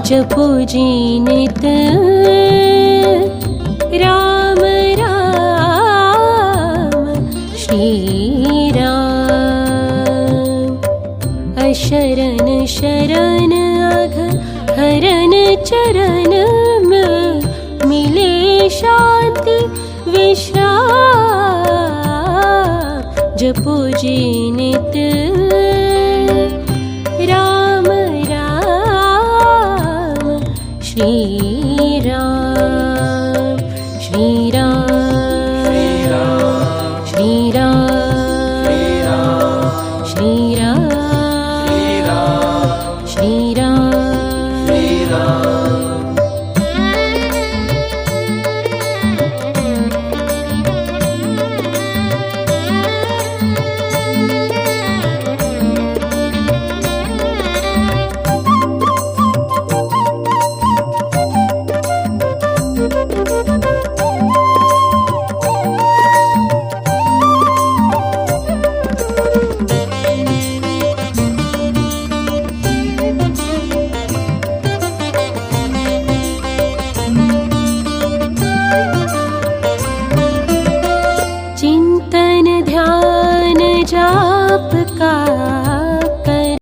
जपो जी नित राम राम श्री राम। अशरण शरण अघ हरण चरण में मिले शांति विश्राम। जपो जी नित